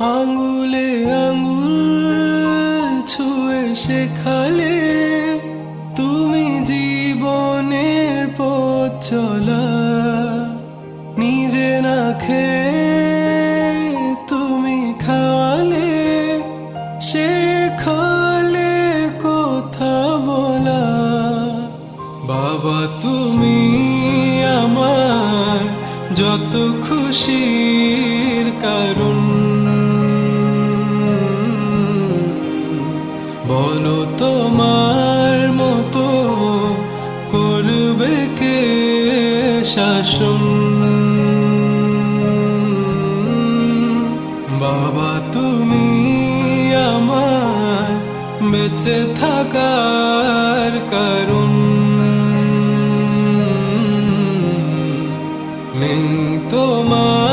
আঙ্গুলে আঙ্গুল ছুঁয়ে শেখালে তুমি জীবনের পথ চলা। নিজে না খেয়ে তুমি খাওয়ালে, শেখালে কথা বলা। বাবা তুমি আমার যত খুশির কারণ, বলো তোমার মতো করবে কে শাসন। বাবা তুমি আমার বেঁচে থাকার কারণ, নেই তোমার